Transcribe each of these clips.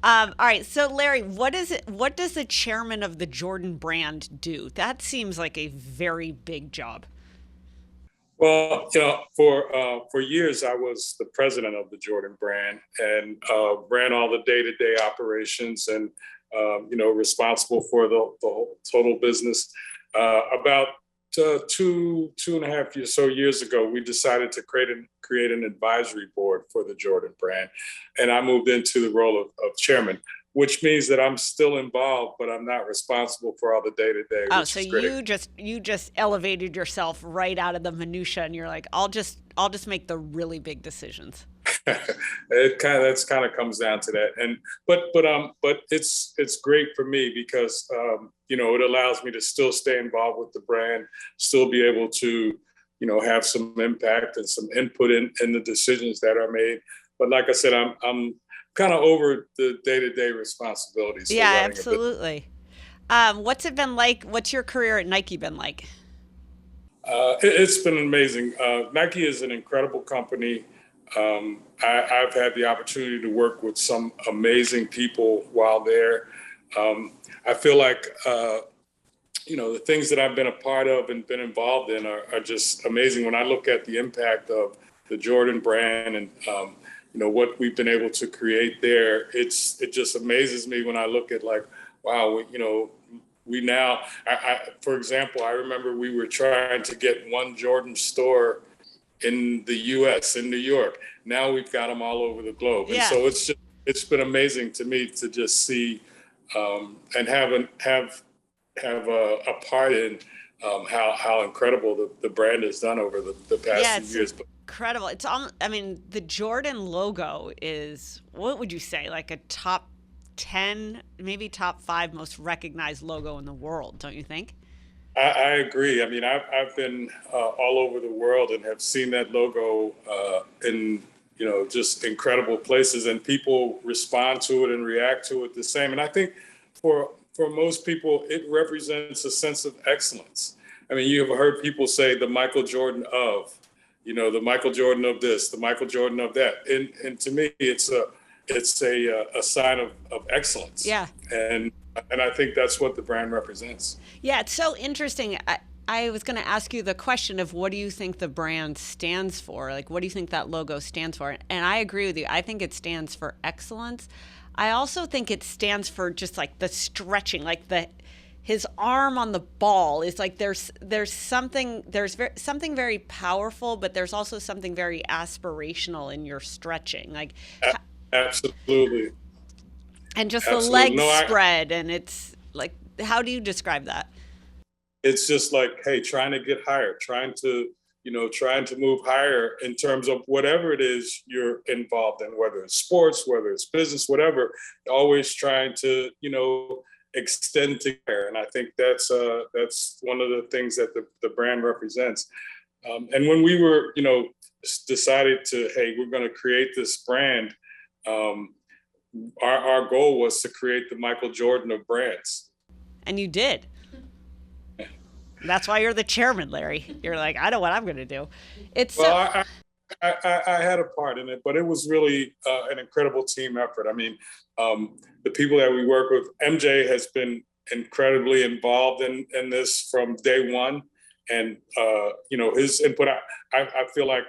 All right. So, Larry, what is it? What does the chairman of the Jordan brand do? That seems like a very big job. Well, for years I was the president of the Jordan brand and ran all the day-to-day operations and responsible for the whole total business. About 2.5 years ago, we decided to create an advisory board for the Jordan brand, and I moved into the role of chairman, which means that I'm still involved, but I'm not responsible for all the day-to-day, Oh, which so is great. you just elevated yourself right out of the minutia, and you're like, I'll just make the really big decisions. That's kind of comes down to that, and but it's great for me because it allows me to still stay involved with the brand, still be able to have some impact and some input in the decisions that are made. But like I said, I'm kind of over the day-to-day responsibilities for Yeah, running a business. absolutely. What's it been like? What's your career at Nike been like? It's been amazing. Nike is an incredible company. I've had the opportunity to work with some amazing people while there. I feel like the things that I've been a part of and been involved in are just amazing. When I look at the impact of the Jordan brand and what we've been able to create there, it just amazes me when I look at like, wow, we now, for example, I remember we were trying to get one Jordan store in the U.S. in New York. Now we've got them all over the globe, and Yeah. so it's been amazing to me to just see and have a part in how incredible the brand has done over the past Yeah, few it's years. But incredible. It's all, I mean, the Jordan logo is, what would you say, like a top 10, maybe top 5 most recognized logo in the world, don't you think? I agree. I mean, I've been all over the world and have seen that logo in just incredible places, and people respond to it and react to it the same. And I think for most people, it represents a sense of excellence. I mean, you have heard people say the Michael Jordan of, the Michael Jordan of this, the Michael Jordan of that, and to me, it's a sign of excellence, Yeah. and I think that's what the brand represents. Yeah, it's so interesting. I was going to ask you the question of what do you think the brand stands for? Like, what do you think that logo stands for? And I agree with you. I think it stands for excellence. I also think it stands for just like the stretching, like his arm on the ball is like something very powerful, but there's also something very aspirational in your stretching. Like, Absolutely, and just the absolutely. legs No, spread, and it's like, how do you describe that? it's just like, hey, trying to get higher, trying to move higher in terms of whatever it is you're involved in, whether it's sports, whether it's business, whatever. Always trying to, extend to higher, and I think that's one of the things that the brand represents. And when we were, decided to, hey, we're going to create this brand. Um, our goal was to create the Michael Jordan of brands. And you did. That's why you're the chairman, Larry. You're like, I know what I'm going to do. It's Well, so, I had a part in it, but it was really an incredible team effort. I mean, the people that we work with, MJ has been incredibly involved in this from day one, and his input. I feel like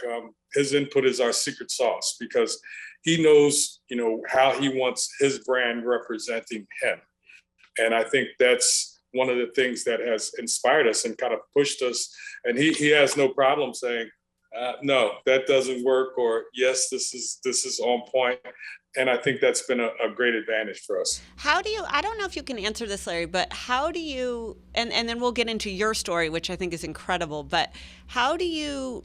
his input is our secret sauce because he knows how he wants his brand representing him. And I think that's one of the things that has inspired us and kind of pushed us. And he has no problem saying, no, that doesn't work, or yes, this is on point. And I think that's been a great advantage for us. how do you, I don't know if you can answer this, Larry, but how do you, and then we'll get into your story, which I think is incredible, but how do you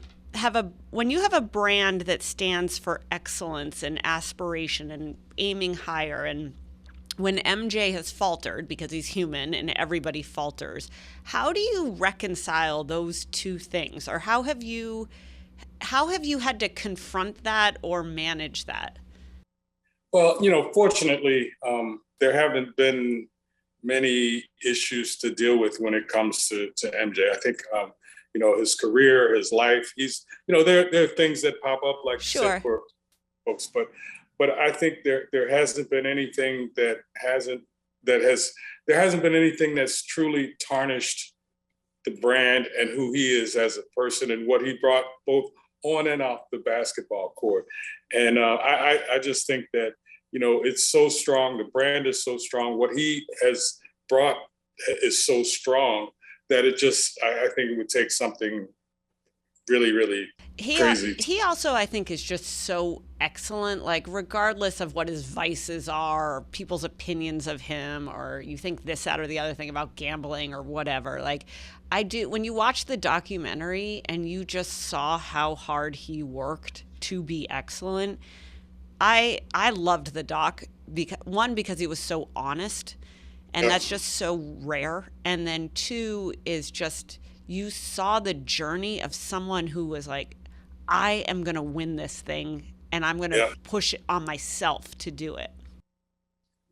when you have a brand that stands for excellence and aspiration and aiming higher, and when MJ has faltered because he's human and everybody falters, how do you reconcile those two things? Or how have you had to confront that or manage that? Well, fortunately, there haven't been many issues to deal with when it comes to MJ. I think, his career, his life, there are things that pop up, like you said, Sure. for folks, but but I think there hasn't been anything that has there hasn't been anything that's truly tarnished the brand and who he is as a person and what he brought both on and off the basketball court. And I just think that, it's so strong. The brand is so strong. What he has brought is so strong that I think it would take something really, really crazy. He also, I think, is just so excellent. Like, regardless of what his vices are, or people's opinions of him, or you think this, that, or the other thing about gambling or whatever. Like, I do. When you watch the documentary and you just saw how hard he worked to be excellent, I loved the doc because he was so honest, and that's just so rare. And then two is just you saw the journey of someone who was like, I am going to win this thing and I'm going to push it on myself to do it.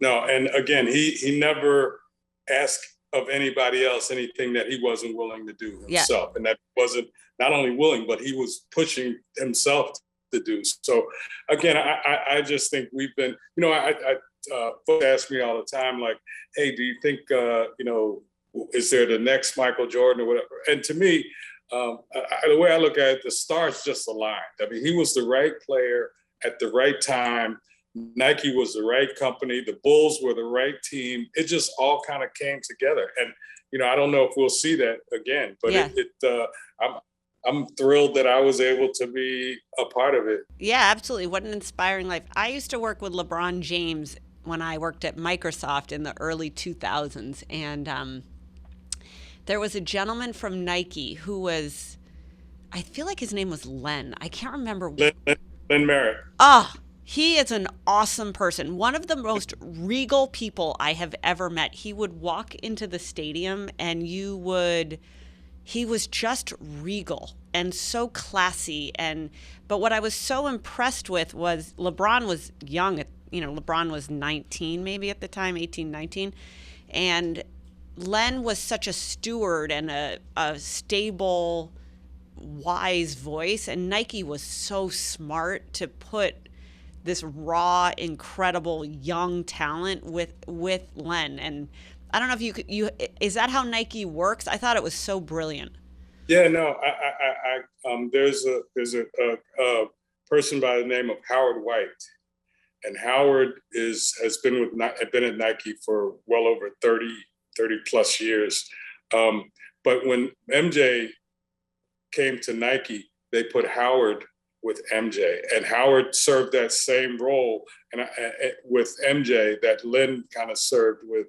No, and again, he never asked of anybody else anything that he wasn't willing to do himself. And that wasn't not only willing, but he was pushing himself to do. So again, I just think we've been, folks ask me all the time, like, hey, do you think, is there the next Michael Jordan or whatever? And to me, the way I look at it, the stars just aligned. I mean, he was the right player at the right time. Nike was the right company. The Bulls were the right team. It just all kind of came together. And, I don't know if we'll see that again, but I'm thrilled that I was able to be a part of it. Yeah, absolutely. What an inspiring life. I used to work with LeBron James when I worked at Microsoft in the early 2000s. And there was a gentleman from Nike who was, I feel like his name was Len. I can't remember. Len Merritt. He is an awesome person. One of the most regal people I have ever met. He would walk into the stadium and he was just regal and so classy. But what I was so impressed with was LeBron was young. LeBron was 19 maybe at the time, 18, 19. And Len was such a steward and a stable, wise voice. And Nike was so smart to put this raw, incredible young talent with Len. And I don't know if is that how Nike works? I thought it was so brilliant. Yeah, no, there's a person by the name of Howard White, and Howard has been at Nike for well over 30 plus years. But when MJ came to Nike, they put Howard with MJ, and Howard served that same role with MJ that Len kind of served with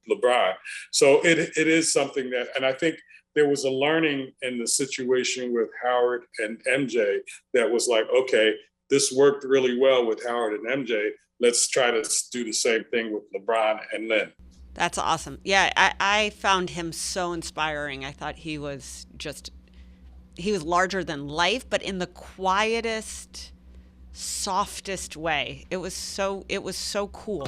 LeBron. So it is something that, and I think there was a learning in the situation with Howard and MJ that was like, okay, this worked really well with Howard and MJ. Let's try to do the same thing with LeBron and Len. That's awesome. Yeah, I found him so inspiring. I thought he was larger than life, but in the quietest, softest way. It was so cool.